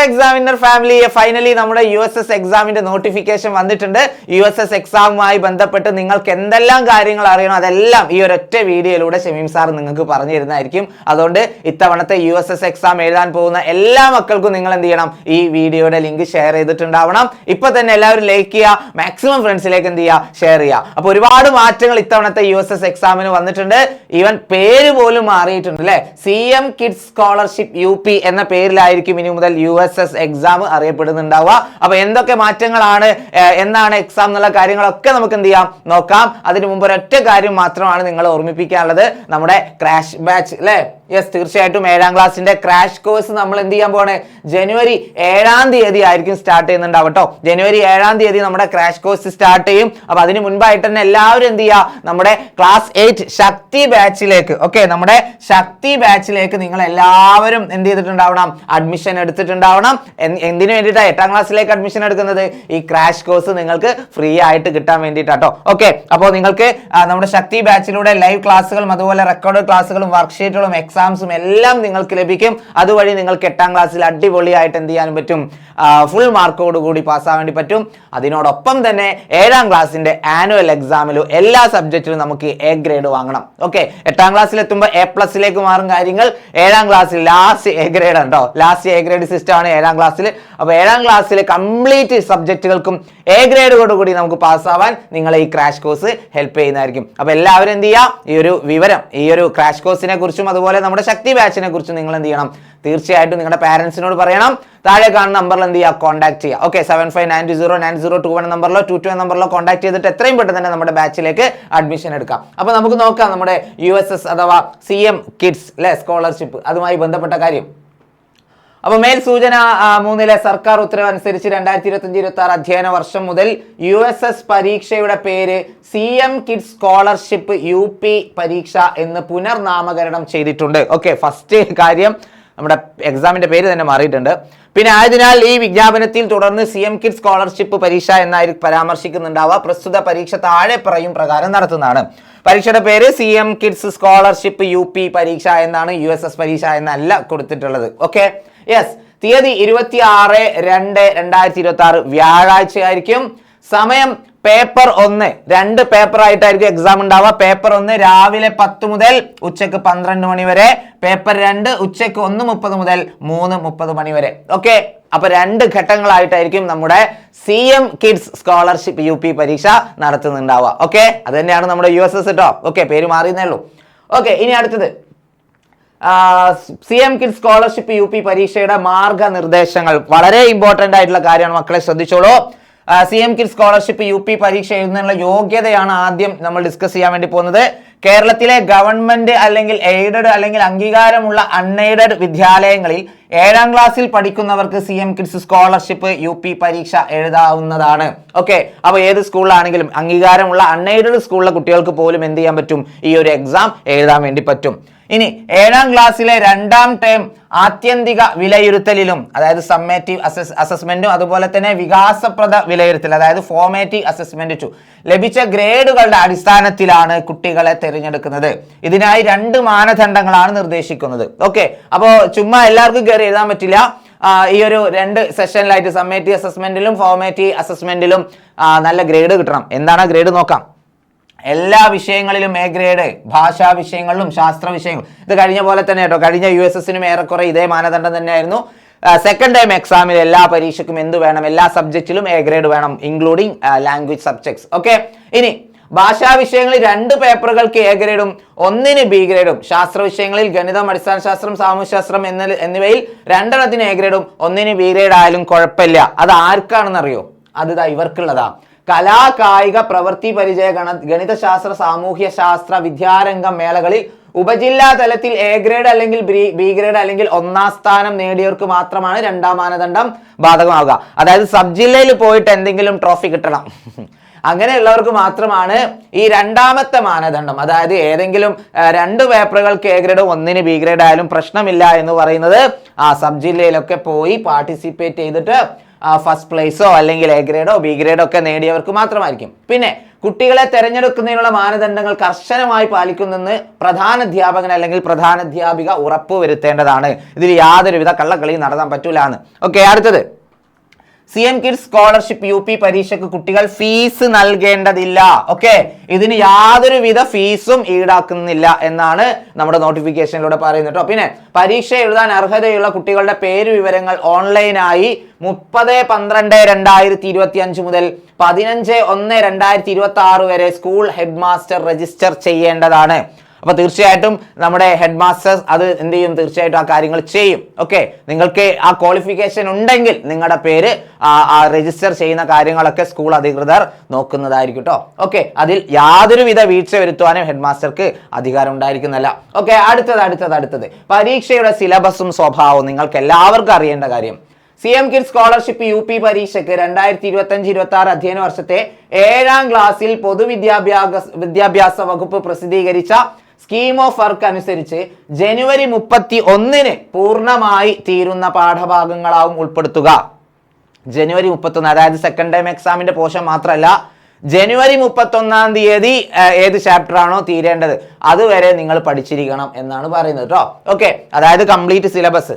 Examiner family, finally നമ്മുടെ USS എക്സാമിന്റെ notification വന്നിട്ടുണ്ട്. USS എക്സാമുമായി ബന്ധപ്പെട്ട് നിങ്ങൾക്ക് എന്തെല്ലാം കാര്യങ്ങൾ അറിയണം അതെല്ലാം ഈ ഒരൊറ്റ വീഡിയോയിലൂടെ ഷമീം സാർ നിങ്ങൾക്ക് പറഞ്ഞു തരുന്നതായിരിക്കും. അതുകൊണ്ട് ഇത്തവണത്തെ USS എക്സാം എഴുതാൻ പോകുന്ന എല്ലാ മക്കൾക്കും നിങ്ങൾ എന്ത് ചെയ്യണം, ഈ വീഡിയോയുടെ ലിങ്ക് ഷെയർ ചെയ്തിട്ടുണ്ടാവണം. ഇപ്പൊ തന്നെ എല്ലാവരും ലൈക്ക് ചെയ്യുക, മാക്സിമം ഫ്രണ്ട്സിലേക്ക് എന്ത് ചെയ്യുക, ഷെയർ ചെയ്യുക. അപ്പൊ ഒരുപാട് മാറ്റങ്ങൾ ഇത്തവണത്തെ USS എക്സാമിന് വന്നിട്ടുണ്ട്. ഈവൻ പേര് പോലും മാറിയിട്ടുണ്ട് അല്ലെ. CM കിഡ്സ് സ്കോളർഷിപ്പ് UP എന്ന പേരിലായിരിക്കും ഇനി മുതൽ USS എക്സാം അറിയപ്പെടുന്നുണ്ടാവുക. അപ്പൊ എന്തൊക്കെ മാറ്റങ്ങളാണ്, എന്നാണ് എക്സാം എന്നുള്ള കാര്യങ്ങളൊക്കെ നമുക്ക് എന്ത് ചെയ്യാം, നോക്കാം. അതിനു മുമ്പ് ഒരൊറ്റ കാര്യം മാത്രമാണ് നിങ്ങളെ ഓർമ്മിപ്പിക്കാനുള്ളത്. നമ്മുടെ ക്രാഷ് ബാച്ച് അല്ലെ, യെസ്, തീർച്ചയായിട്ടും 7ാം ക്ലാസ്സിന്റെ ക്രാഷ് കോഴ്സ് നമ്മൾ എന്ത് ചെയ്യാൻ പോണേ, ജനുവരി 7ാം തീയതി ആയിരിക്കും സ്റ്റാർട്ട് ചെയ്യുന്നുണ്ടാവും കേട്ടോ. ജനുവരി 7ാം തീയതി നമ്മുടെ ക്രാഷ് കോഴ്സ് സ്റ്റാർട്ട് ചെയ്യും. അപ്പൊ അതിന് മുൻപായിട്ട് തന്നെ എല്ലാവരും എന്ത് ചെയ്യുക, നമ്മുടെ ക്ലാസ് 8 ശക്തി ബാച്ചിലേക്ക്, ഓക്കെ, നമ്മുടെ ശക്തി ബാച്ചിലേക്ക് നിങ്ങൾ എല്ലാവരും എന്ത് ചെയ്തിട്ടുണ്ടാവണം, അഡ്മിഷൻ എടുത്തിട്ടുണ്ടാവണം. എന്തിനു വേണ്ടിയിട്ടാണ് 8ാം ക്ലാസ്സിലേക്ക് അഡ്മിഷൻ എടുക്കുന്നത്, ഈ ക്രാഷ് കോഴ്സ് നിങ്ങൾക്ക് ഫ്രീ ആയിട്ട് കിട്ടാൻ വേണ്ടിയിട്ടാട്ടോ. ഓക്കെ, അപ്പോൾ നിങ്ങൾക്ക് നമ്മുടെ ശക്തി ബാച്ചിലൂടെ ലൈവ് ക്ലാസ്സുകളും അതുപോലെ റെക്കോർഡ് ക്ലാസ്സുകളും വർക്ക്ഷീറ്റുകളും എക്സാംസും എല്ലാം നിങ്ങൾക്ക് ലഭിക്കും. അതുവഴി നിങ്ങൾക്ക് 8ാം ക്ലാസ്സിൽ അടിപൊളിയായിട്ട് എന്ത് ചെയ്യാൻ പറ്റും, ഫുൾ മാർക്കോട് കൂടി പാസ്സാവാൻ വേണ്ടി പറ്റും. അതിനോടൊപ്പം തന്നെ 7ാം ക്ലാസ്സിന്റെ ആനുവൽ എക്സാമിലും എല്ലാ സബ്ജക്റ്റിലും നമുക്ക് A ഗ്രേഡ് വാങ്ങണം. ഓക്കെ, 8ാം ക്ലാസ്സിൽ എത്തുമ്പോൾ A+ മാറും കാര്യങ്ങൾ. 7ാം ക്ലാസ്സിൽ ലാസ്റ്റ് A ഗ്രേഡ് ഉണ്ടോ, ലാസ്റ്റ് A ഗ്രേഡ് സിസ്റ്റം ആണ് 7ാം ക്ലാസ്സിൽ. അപ്പൊ 7ാം ക്ലാസ്സിലെ കംപ്ലീറ്റ് സബ്ജക്റ്റുകൾക്കും A ഗ്രേഡോട് കൂടി നമുക്ക് പാസ്സാവാൻ നിങ്ങളെ ഈ ക്രാഷ് കോഴ്സ് ഹെൽപ്പ് ചെയ്യുന്നതായിരിക്കും. അപ്പൊ എല്ലാവരും എന്ത് ചെയ്യുക, ഈ ഒരു വിവരം, ഈ ഒരു ക്രാഷ് കോഴ്സിനെ കുറിച്ചും അതുപോലെ നമ്മുടെ ശക്തി ബാച്ചിനെ കുറിച്ചും നിങ്ങൾ എന്ത് ചെയ്യണം, തീർച്ചയായിട്ടും നിങ്ങളുടെ പാരന്റ്സിനോട് പറയണം. താഴെ കാണുന്ന നമ്പറിൽ എന്ത് ചെയ്യുക, കോൺടാക്ട് ചെയ്യുക. ഓക്കെ, 75909021 നമ്പറിലോ 22 നമ്പറിലോ കോൺടാക്ട് ചെയ്തിട്ട് എത്രയും പെട്ടെന്ന് തന്നെ നമ്മുടെ ബാച്ചിലേക്ക് അഡ്മിഷൻ എടുക്കാം. അപ്പൊ നമുക്ക് നോക്കാം നമ്മുടെ USS അഥവാ CM കിഡ്സ് അല്ലെ സ്കോളർഷിപ്പ്, അതുമായി ബന്ധപ്പെട്ട കാര്യം. അപ്പൊ മേൽ സൂചന 3 സർക്കാർ ഉത്തരവ് അനുസരിച്ച് 2025-26 അധ്യയന വർഷം മുതൽ USS പരീക്ഷയുടെ പേര് CM കിഡ്സ് സ്കോളർഷിപ്പ് UP പരീക്ഷ എന്ന് പുനർനാമകരണം ചെയ്തിട്ടുണ്ട്. ഓക്കെ, ഫസ്റ്റ് കാര്യം, നമ്മുടെ എക്സാമിന്റെ പേര് തന്നെ മാറിയിട്ടുണ്ട്. പിന്നെ ആയതിനാൽ ഈ വിജ്ഞാപനത്തിൽ തുടർന്ന് CM കിഡ്സ് സ്കോളർഷിപ്പ് പരീക്ഷ എന്നായിരിക്കും പരാമർശിക്കുന്നുണ്ടാവുക. പ്രസ്തുത പരീക്ഷ താഴെ പറയും പ്രകാരം നടത്തുന്നതാണ്. പരീക്ഷയുടെ പേര് CM കിഡ്സ് സ്കോളർഷിപ്പ് UP പരീക്ഷ എന്നാണ്, USS പരീക്ഷ എന്നല്ല കൊടുത്തിട്ടുള്ളത്. ഓക്കെ, യെസ്, തീയതി 26/2/2026 വ്യാഴാഴ്ച ആയിരിക്കും. സമയം പേപ്പർ 1, 2 പേപ്പർ ആയിട്ടായിരിക്കും എക്സാം ഉണ്ടാവുക. പേപ്പർ 1 രാവിലെ 10 മുതൽ ഉച്ചക്ക് 12 മണി വരെ, പേപ്പർ 2 ഉച്ചക്ക് 1:30 മുതൽ 3:30 മണി വരെ. ഓക്കെ, അപ്പൊ 2 ഘട്ടങ്ങളായിട്ടായിരിക്കും നമ്മുടെ CM കിഡ്സ് സ്കോളർഷിപ്പ് UP പരീക്ഷ നടത്തുന്നുണ്ടാവുക. ഓക്കെ, അത് തന്നെയാണ് നമ്മുടെ USS കേട്ടോ. ഓക്കെ, പേര് മാറിയെന്നേ ഉള്ളൂ. ഓക്കെ, ഇനി അടുത്തത് CM കിഡ്സ് സ്കോളർഷിപ്പ് UP പരീക്ഷയുടെ മാർഗനിർദ്ദേശങ്ങൾ. വളരെ ഇമ്പോർട്ടന്റ് ആയിട്ടുള്ള കാര്യമാണ് മക്കളെ, ശ്രദ്ധിച്ചോളൂ. CM കിഡ്സ് സ്കോളർഷിപ്പ് UP പരീക്ഷ എഴുതുന്നതിനുള്ള യോഗ്യതയാണ് ആദ്യം നമ്മൾ ഡിസ്കസ് ചെയ്യാൻ വേണ്ടി പോകുന്നത്. കേരളത്തിലെ ഗവൺമെന്റ് അല്ലെങ്കിൽ എയ്ഡഡ് അല്ലെങ്കിൽ അംഗീകാരമുള്ള അൺഎയ്ഡഡ് വിദ്യാലയങ്ങളിൽ 7ാം ക്ലാസ്സിൽ പഠിക്കുന്നവർക്ക് CM കിഡ്സ് സ്കോളർഷിപ്പ് UP പരീക്ഷ എഴുതാവുന്നതാണ്. ഓക്കെ, അപ്പൊ ഏത് സ്കൂളിലാണെങ്കിലും അംഗീകാരമുള്ള അൺഎയ്ഡഡ് സ്കൂളിലെ കുട്ടികൾക്ക് പോലും എന്ത് ചെയ്യാൻ പറ്റും, ഈ ഒരു എക്സാം എഴുതാൻ വേണ്ടി പറ്റും. ഇനി 7ാം ക്ലാസ്സിലെ 2ാം ടേം ആത്യന്തിക വിലയിരുത്തലിലും, അതായത് സമ്മേറ്റീവ് അസസ്മെന്റും അതുപോലെ തന്നെ വികാസപ്രദ വിലയിരുത്തൽ, അതായത് ഫോർമേറ്റീവ് അസസ്മെന്റ് 2 ലഭിച്ച ഗ്രേഡുകളുടെ അടിസ്ഥാനത്തിലാണ് കുട്ടികളെ തിരഞ്ഞെടുക്കുന്നത്. ഇതിനായി 2 മാനദണ്ഡങ്ങളാണ് നിർദ്ദേശിക്കുന്നത്. ഓക്കെ, അപ്പോൾ ചുമ്മാ എല്ലാവർക്കും കയറി എഴുതാൻ പറ്റില്ല. ഈ ഒരു 2 സെഷനിലായിട്ട് സമ്മേറ്റീവ് അസസ്മെന്റിലും ഫോർമേറ്റീവ് അസസ്മെന്റിലും നല്ല ഗ്രേഡ് കിട്ടണം. എന്താണ് ഗ്രേഡ് നോക്കാം. എല്ലാ വിഷയങ്ങളിലും A ഗ്രേഡ്, ഭാഷാ വിഷയങ്ങളിലും ശാസ്ത്ര വിഷയങ്ങളും. ഇത് കഴിഞ്ഞ പോലെ തന്നെ കേട്ടോ, കഴിഞ്ഞ USSനും ഏറെക്കുറെ ഇതേ മാനദണ്ഡം തന്നെയായിരുന്നു. സെക്കൻഡ് ടൈം എക്സാമിൽ എല്ലാ പരീക്ഷയ്ക്കും എന്ത് വേണം, എല്ലാ സബ്ജക്റ്റിലും A ഗ്രേഡ് വേണം, ഇൻക്ലൂഡിങ് ലാംഗ്വേജ് സബ്ജക്ട്സ്. ഓക്കെ, ഇനി ഭാഷാ വിഷയങ്ങളിൽ 2 പേപ്പറുകൾക്ക് A ഗ്രേഡും 1ന് B ഗ്രേഡും, ശാസ്ത്ര വിഷയങ്ങളിൽ ഗണിതം, അടിസ്ഥാന ശാസ്ത്രം, സാമൂഹ്യശാസ്ത്രം എന്നിവയിൽ 2 A ഗ്രേഡും 1ന് B ഗ്രേഡ് ആയാലും കുഴപ്പമില്ല. അത് ആർക്കാണെന്ന് അറിയോ, അത് ഇവർക്കുള്ളതാ. കലാ കായിക പ്രവൃത്തി പരിചയ ഗണിതശാസ്ത്ര സാമൂഹ്യ ശാസ്ത്ര വിദ്യാരംഗം മേളകളിൽ ഉപജില്ലാ തലത്തിൽ A ഗ്രേഡ് അല്ലെങ്കിൽ B ഗ്രേഡ് അല്ലെങ്കിൽ 1ാം സ്ഥാനം നേടിയവർക്ക് മാത്രമാണ് 2ാം മാനദണ്ഡം ബാധകമാവുക. അതായത് സബ് ജില്ലയിൽ പോയിട്ട് എന്തെങ്കിലും ട്രോഫി കിട്ടണം, അങ്ങനെയുള്ളവർക്ക് മാത്രമാണ് ഈ 2ാമത്തെ മാനദണ്ഡം. അതായത് ഏതെങ്കിലും 2 പേപ്പറുകൾക്ക് A ഗ്രേഡ് 1ന് B ഗ്രേഡ് ആയാലും പ്രശ്നമില്ല എന്ന് പറയുന്നത് സബ് ജില്ലയിലൊക്കെ പോയി പാർട്ടിസിപ്പേറ്റ് ചെയ്തിട്ട് ഫസ്റ്റ് പ്ലേസോ അല്ലെങ്കിൽ A ഗ്രേഡോ B ഗ്രേഡോ ഒക്കെ നേടിയവർക്ക് മാത്രമായിരിക്കും. പിന്നെ കുട്ടികളെ തെരഞ്ഞെടുക്കുന്നതിനുള്ള മാനദണ്ഡങ്ങൾ കർശനമായി പാലിക്കുന്നെന്ന് പ്രധാനാധ്യാപകൻ അല്ലെങ്കിൽ പ്രധാനാധ്യാപിക ഉറപ്പുവരുത്തേണ്ടതാണ്. ഇതിൽ യാതൊരുവിധ കള്ളക്കളിയും നടത്താൻ പറ്റൂല എന്ന്. ഓക്കെ, അടുത്തത് CM കിഡ്സ് സ്കോളർഷിപ്പ് UP പരീക്ഷയ്ക്ക് കുട്ടികൾ ഫീസ് നൽകേണ്ടതില്ല. ഓക്കെ, ഇതിന് യാതൊരുവിധ ഫീസും ഈടാക്കുന്നില്ല എന്നാണ് നമ്മുടെ നോട്ടിഫിക്കേഷനിലൂടെ പറയുന്നത് കേട്ടോ. പിന്നെ പരീക്ഷ എഴുതാൻ അർഹതയുള്ള കുട്ടികളുടെ പേര് വിവരങ്ങൾ ഓൺലൈനായി 30/12/2025 മുതൽ 15/1/2026 വരെ സ്കൂൾ ഹെഡ് മാസ്റ്റർ രജിസ്റ്റർ ചെയ്യേണ്ടതാണ്. അപ്പൊ തീർച്ചയായിട്ടും നമ്മുടെ ഹെഡ് മാസ്റ്റേഴ്സ് അത് എന്ത് ചെയ്യും? തീർച്ചയായിട്ടും ആ കാര്യങ്ങൾ ചെയ്യും. ഓക്കെ, നിങ്ങൾക്ക് ആ ക്വാളിഫിക്കേഷൻ ഉണ്ടെങ്കിൽ നിങ്ങളുടെ പേര് രജിസ്റ്റർ ചെയ്യുന്ന കാര്യങ്ങളൊക്കെ സ്കൂൾ അധികൃതർ നോക്കുന്നതായിരിക്കും കേട്ടോ. ഓക്കെ, അതിൽ യാതൊരുവിധ വീഴ്ച വരുത്തുവാനും ഹെഡ് മാസ്റ്റർക്ക് അധികാരം ഉണ്ടായിരിക്കുന്നല്ല. ഓക്കെ, അടുത്തത് പരീക്ഷയുടെ സിലബസും സ്വഭാവവും നിങ്ങൾക്ക് എല്ലാവർക്കും അറിയേണ്ട കാര്യം. CM കിഡ്സ് സ്കോളർഷിപ്പ് UP പരീക്ഷയ്ക്ക് 2025-26 അധ്യയന വർഷത്തെ 7ാം ക്ലാസ്സിൽ പൊതുവിദ്യാഭ്യാസ വകുപ്പ് പ്രസിദ്ധീകരിച്ച സ്കീം ഓഫ് വർക്ക് അനുസരിച്ച് ജനുവരി 31 പൂർണ്ണമായി തീരുന്ന പാഠഭാഗങ്ങളാവും ഉൾപ്പെടുത്തുക. ജനുവരി 31, അതായത് സെക്കൻഡ് ടൈം എക്സാമിന്റെ പോർഷൻ മാത്രമല്ല, ജനുവരി 31-ാം തീയതി ഏത് ചാപ്റ്റർ ആണോ തീരേണ്ടത് അതുവരെ നിങ്ങൾ പഠിച്ചിരിക്കണം എന്നാണ് പറയുന്നത് കേട്ടോ. ഓക്കെ, അതായത് കംപ്ലീറ്റ് സിലബസ്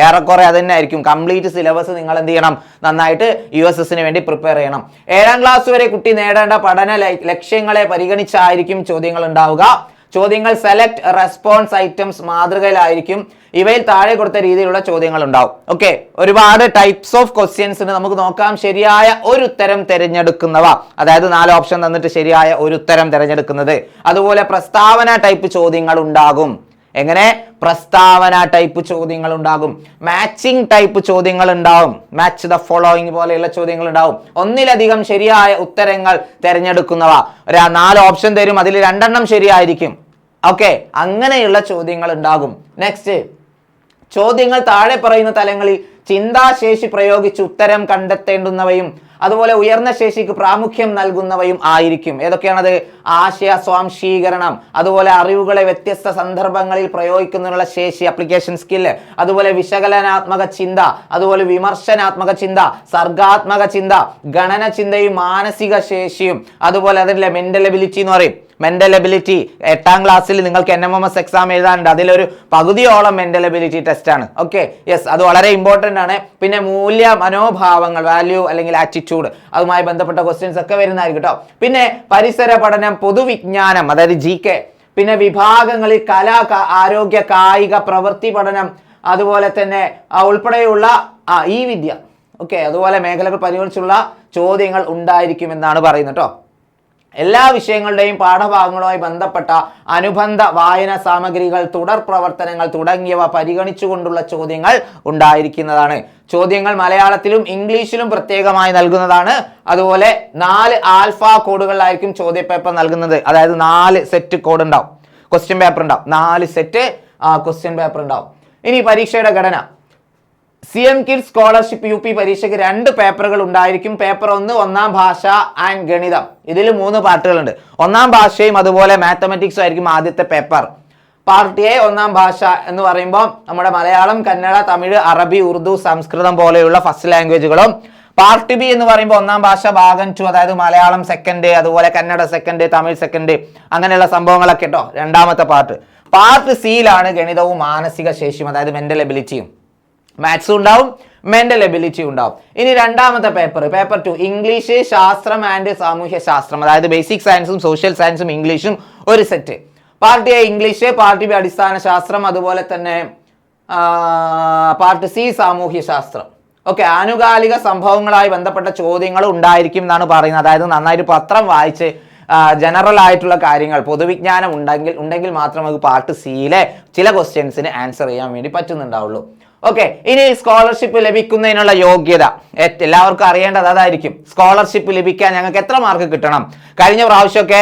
ഏറെക്കുറെ അത് തന്നെ ആയിരിക്കും. കംപ്ലീറ്റ് സിലബസ് നിങ്ങൾ എന്ത് ചെയ്യണം? നന്നായിട്ട് USSന് വേണ്ടി പ്രിപ്പയർ ചെയ്യണം. 7ാം ക്ലാസ് വരെ കുട്ടി നേടേണ്ട പഠന ലക്ഷ്യങ്ങളെ പരിഗണിച്ചായിരിക്കും ചോദ്യങ്ങൾ ഉണ്ടാവുക. ചോദ്യങ്ങൾ സെലക്ട് റെസ്പോൺസ് ഐറ്റംസ് മാതൃകയിലായിരിക്കും. ഇവയിൽ താഴെ കൊടുത്ത രീതിയിലുള്ള ചോദ്യങ്ങൾ ഉണ്ടാവും. ഓക്കെ, ഒരുപാട് ടൈപ്സ് ഓഫ് ക്വസ്റ്റ്യൻസിന് നമുക്ക് നോക്കാം. ശരിയായ ഒരു ഉത്തരം തിരഞ്ഞെടുക്കുന്നവ, അതായത് 4 ഓപ്ഷൻ തന്നിട്ട് ശരിയായ ഒരു ഉത്തരം തിരഞ്ഞെടുക്കുന്നത്. അതുപോലെ പ്രസ്താവന ടൈപ്പ് ചോദ്യങ്ങൾ ഉണ്ടാകും. എങ്ങനെ? പ്രസ്താവന ടൈപ്പ് ചോദ്യങ്ങൾ ഉണ്ടാകും. മാച്ചിങ് ടൈപ്പ് ചോദ്യങ്ങൾ ഉണ്ടാവും. മാച്ച് ദ ഫോളോയിങ് പോലെയുള്ള ചോദ്യങ്ങൾ ഉണ്ടാവും. ഒന്നിലധികം ശരിയായ ഉത്തരങ്ങൾ തിരഞ്ഞെടുക്കുന്നവ. 4 ഓപ്ഷൻ തരും, അതിൽ 2 ശരിയായിരിക്കും. ഓക്കെ, അങ്ങനെയുള്ള ചോദ്യങ്ങൾ ഉണ്ടാകും. നെക്സ്റ്റ്, ചോദ്യങ്ങൾ താഴെ പറയുന്ന തലങ്ങളിൽ ചിന്താശേഷി പ്രയോഗിച്ച് ഉത്തരം കണ്ടെത്തേണ്ടുന്നവയും അതുപോലെ ഉയർന്ന ശേഷിക്ക് പ്രാമുഖ്യം നൽകുന്നവയും ആയിരിക്കും. ഏതൊക്കെയാണത്? ആശയ സ്വാംശീകരണം, അതുപോലെ അറിവുകളെ വ്യത്യസ്ത സന്ദർഭങ്ങളിൽ പ്രയോഗിക്കുന്നതിനുള്ള ശേഷി, അപ്ലിക്കേഷൻ സ്കില്ല്, അതുപോലെ വിശകലനാത്മക ചിന്ത, അതുപോലെ വിമർശനാത്മക ചിന്ത, സർഗാത്മക ചിന്ത, ഗണന ചിന്തയും മാനസിക ശേഷിയും, അതുപോലെ അതിലെ മെന്റൽ എബിലിറ്റി എന്ന് പറയും. മെന്റൽ എബിലിറ്റി 8ാം ക്ലാസ്സിൽ നിങ്ങൾക്ക് NMMS എക്സാം എഴുതാനുണ്ട്. അതിലൊരു പകുതിയോളം മെന്റൽ എബിലിറ്റി ടെസ്റ്റ് ആണ്. ഓക്കെ, യെസ്, അത് വളരെ ഇമ്പോർട്ടന്റ് ആണ്. പിന്നെ മൂല്യ മനോഭാവങ്ങൾ, വാല്യൂ അല്ലെങ്കിൽ ആറ്റിറ്റ്യൂഡ്, അതുമായി ബന്ധപ്പെട്ട ക്വസ്റ്റ്യൻസ് ഒക്കെ വരുന്നതായിരിക്കും കേട്ടോ. പിന്നെ പരിസര പഠനം, പൊതുവിജ്ഞാനം, അതായത് GK, പിന്നെ വിഭാഗങ്ങളിൽ കല, ആരോഗ്യ, കായിക, പ്രവൃത്തി പഠനം, അതുപോലെ തന്നെ ഉൾപ്പെടെയുള്ള ഈ വിദ്യ. ഓക്കെ, അതുപോലെ മേഖലകൾ പരിഗണിച്ചുള്ള ചോദ്യങ്ങൾ ഉണ്ടായിരിക്കും എന്നാണ് പറയുന്നത് കേട്ടോ. എല്ലാ വിഷയങ്ങളുടെയും പാഠഭാഗങ്ങളുമായി ബന്ധപ്പെട്ട അനുബന്ധ വായന സാമഗ്രികൾ, തുടർ പ്രവർത്തനങ്ങൾ തുടങ്ങിയവ പരിഗണിച്ചുകൊണ്ടുള്ള ചോദ്യങ്ങൾ ഉണ്ടായിരിക്കുന്നതാണ്. ചോദ്യങ്ങൾ മലയാളത്തിലും ഇംഗ്ലീഷിലും പ്രത്യേകമായി നൽകുന്നതാണ്. അതുപോലെ 4 ആൽഫ കോഡുകളിലായിരിക്കും ചോദ്യപേപ്പർ നൽകുന്നത്. അതായത് 4 സെറ്റ് കോഡ് ഉണ്ടാവും, ക്വസ്റ്റ്യൻ പേപ്പർ ഉണ്ടാവും. 4 സെറ്റ് ക്വസ്റ്റ്യൻ പേപ്പർ ഉണ്ടാവും. ഇനി പരീക്ഷയുടെ ഘടന. CM കിഡ്സ് സ്കോളർഷിപ്പ് UP പരീക്ഷയ്ക്ക് 2 പേപ്പറുകൾ ഉണ്ടായിരിക്കും. പേപ്പർ 1 ഒന്നാം ഭാഷ ആൻഡ് ഗണിതം. ഇതിൽ 3 പാർട്ടുകളുണ്ട്. ഒന്നാം ഭാഷയും അതുപോലെ മാത്തമാറ്റിക്സും ആയിരിക്കും ആദ്യത്തെ പേപ്പർ. പാർട്ട് A ഒന്നാം ഭാഷ എന്ന് പറയുമ്പോൾ നമ്മുടെ മലയാളം, കന്നഡ, തമിഴ്, അറബി, ഉറുദു, സംസ്കൃതം പോലെയുള്ള ഫസ്റ്റ് ലാംഗ്വേജുകളും. പാർട്ട് B എന്ന് പറയുമ്പോൾ ഒന്നാം ഭാഷ ഭാഗം 2, അതായത് മലയാളം സെക്കൻഡ്, അതുപോലെ കന്നഡ സെക്കൻഡ്, തമിഴ് സെക്കൻഡ്, അങ്ങനെയുള്ള സംഭവങ്ങളൊക്കെ കേട്ടോ. രണ്ടാമത്തെ പാർട്ട്. പാർട്ട് സിയിലാണ് ഗണിതവും മാനസിക ശേഷിയും, അതായത് മെന്റൽ എബിലിറ്റിയും. മാത്സും ഉണ്ടാവും, മെന്റൽ എബിലിറ്റി ഉണ്ടാവും. ഇനി രണ്ടാമത്തെ പേപ്പർ 2 ഇംഗ്ലീഷ്, ശാസ്ത്രം ആൻഡ് സാമൂഹ്യ ശാസ്ത്രം, അതായത് ബേസിക് സയൻസും സോഷ്യൽ സയൻസും ഇംഗ്ലീഷും ഒരു set. Part A English, part B അടിസ്ഥാന ശാസ്ത്രം, അതുപോലെ തന്നെ പാർട്ട് C സാമൂഹ്യ ശാസ്ത്രം. ഓക്കെ, ആനുകാലിക സംഭവങ്ങളായി ബന്ധപ്പെട്ട ചോദ്യങ്ങൾ ഉണ്ടായിരിക്കും എന്നാണ് പറയുന്നത്. അതായത് നന്നായിട്ട് പത്രം വായിച്ച് ജനറൽ ആയിട്ടുള്ള കാര്യങ്ങൾ, പൊതുവിജ്ഞാനം ഉണ്ടെങ്കിൽ മാത്രമേ നമുക്ക് പാർട്ട് സിയിലെ ചില ക്വസ്റ്റ്യൻസിന് ആൻസർ ചെയ്യാൻ വേണ്ടി പറ്റുന്നുണ്ടാവുള്ളൂ. ഓക്കെ, ഇനി സ്കോളർഷിപ്പ് ലഭിക്കുന്നതിനുള്ള യോഗ്യത എല്ലാവർക്കും അറിയേണ്ടത് അതായിരിക്കും. സ്കോളർഷിപ്പ് ലഭിക്കാൻ ഞങ്ങൾക്ക് എത്ര മാർക്ക് കിട്ടണം? കഴിഞ്ഞ പ്രാവശ്യമൊക്കെ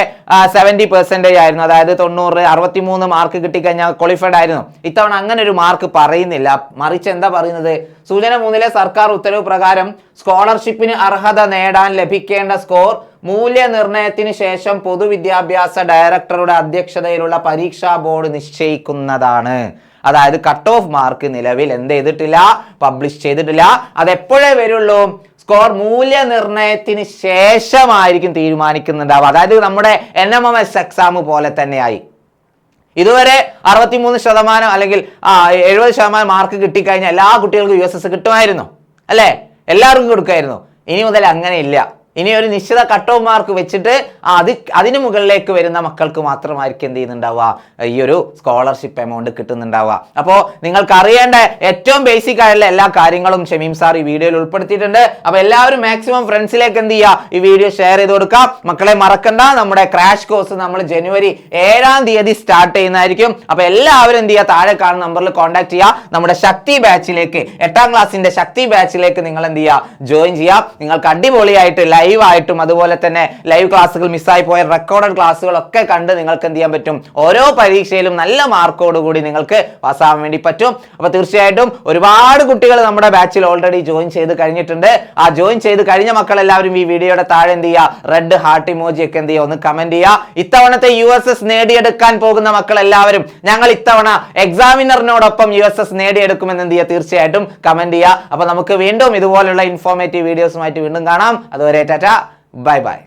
70% ആയിരുന്നു, അതായത് 90, 63 മാർക്ക് കിട്ടിക്കഴിഞ്ഞാൽ ക്വാളിഫൈഡ് ആയിരുന്നു. ഇത്തവണ അങ്ങനെ ഒരു മാർക്ക് പറയുന്നില്ല. മറിച്ച് എന്താ പറയുന്നത്? സൂചന 3-ലെ സർക്കാർ ഉത്തരവ് പ്രകാരം സ്കോളർഷിപ്പിന് അർഹത നേടാൻ ലഭിക്കേണ്ട സ്കോർ മൂല്യനിർണയത്തിന് ശേഷം പൊതുവിദ്യാഭ്യാസ ഡയറക്ടറുടെ അധ്യക്ഷതയിലുള്ള പരീക്ഷാ ബോർഡ് നിശ്ചയിക്കുന്നതാണ്. അതായത് കട്ട് ഓഫ് മാർക്ക് നിലവിൽ എന്ത് ചെയ്തിട്ടില്ല, പബ്ലിഷ് ചെയ്തിട്ടില്ല. അത് എപ്പോഴേ വരുള്ളൂ? സ്കോർ മൂല്യനിർണ്ണയത്തിന് ശേഷമായിരിക്കും തീരുമാനിക്കുന്നുണ്ടാവുക. അതായത് നമ്മുടെ NMMS എക്സാം പോലെ തന്നെയായി. ഇതുവരെ 63% അല്ലെങ്കിൽ 70% മാർക്ക് കിട്ടിക്കഴിഞ്ഞാൽ എല്ലാ കുട്ടികൾക്കും USS കിട്ടുമായിരുന്നു അല്ലേ, എല്ലാവർക്കും കൊടുക്കുമായിരുന്നു. ഇനി മുതൽ അങ്ങനെയില്ല. ഇനി ഒരു നിശ്ചിത കട്ട് ഓഫ് മാർക്ക് വെച്ചിട്ട് അതിന് മുകളിലേക്ക് വരുന്ന മക്കൾക്ക് മാത്രമായിരിക്കും എന്ത് ചെയ്യുന്നുണ്ടാവുക, ഈ ഒരു സ്കോളർഷിപ്പ് എമൗണ്ട് കിട്ടുന്നുണ്ടാവുക. അപ്പോൾ നിങ്ങൾക്ക് അറിയേണ്ട ഏറ്റവും ബേസിക് ആയിട്ടുള്ള എല്ലാ കാര്യങ്ങളും ഷമീം സാർ ഈ വീഡിയോയിൽ ഉൾപ്പെടുത്തിയിട്ടുണ്ട്. അപ്പോൾ എല്ലാവരും മാക്സിമം ഫ്രണ്ട്സിലേക്ക് എന്ത് ചെയ്യുക, ഈ വീഡിയോ ഷെയർ ചെയ്ത് കൊടുക്കാം. മക്കളെ മറക്കണ്ട, നമ്മുടെ ക്രാഷ് കോഴ്സ് നമ്മൾ ജനുവരി 7 സ്റ്റാർട്ട് ചെയ്യുന്നതായിരിക്കും. അപ്പോൾ എല്ലാവരും എന്ത് ചെയ്യുക, താഴെ കാണുന്ന നമ്പറിൽ കോൺടാക്ട് ചെയ്യുക. നമ്മുടെ ശക്തി ബാച്ചിലേക്ക് 8ാം ക്ലാസ്സിന്റെ ശക്തി ബാച്ചിലേക്ക് നിങ്ങൾ എന്ത് ചെയ്യുക, ജോയിൻ ചെയ്യുക. നിങ്ങൾക്ക് അടിപൊളിയായിട്ട് ലൈവായിട്ടും അതുപോലെ തന്നെ ലൈവ് ക്ലാസ്സുകൾ മിസ്സായി പോയ റെക്കോർഡഡ് ക്ലാസ്സുകളൊക്കെ കണ്ട് നിങ്ങൾക്ക് എന്ത് ചെയ്യാൻ പറ്റും, ഓരോ പരീക്ഷയിലും നല്ല മാർക്കോട് കൂടി നിങ്ങൾക്ക് പാസ്സാവാൻ വേണ്ടി പറ്റും. അപ്പോൾ തീർച്ചയായിട്ടും ഒരുപാട് കുട്ടികൾ നമ്മുടെ ബാച്ചിൽ ഓൾറെഡി ജോയിൻ ചെയ്ത് കഴിഞ്ഞിട്ടുണ്ട്. ആ ജോയിൻ ചെയ്ത് കഴിഞ്ഞ മക്കൾ എല്ലാവരും ഈ വീഡിയോയുടെ താഴെ എന്ത് ചെയ്യുക, റെഡ് ഹാർട്ട് ഇമോജി ഒക്കെ എന്ത് ചെയ്യുക, ഒന്ന് കമന്റ് ചെയ്യുക. ഇത്തവണത്തെ USS നേടിയെടുക്കാൻ പോകുന്ന മക്കൾ എല്ലാവരും ഞങ്ങൾ ഇത്തവണ എക്സാമിനറിനോടൊപ്പം USS നേടിയെടുക്കുമെന്ന് എന്ത് ചെയ്യുക, തീർച്ചയായിട്ടും കമന്റ് ചെയ്യുക. അപ്പോൾ നമുക്ക് വീണ്ടും ഇതുപോലുള്ള ഇൻഫോർമേറ്റീവ് വീഡിയോസുമായിട്ട് വീണ്ടും കാണാം. അതുവരെ ടാറ്റ, ബൈ ബൈ.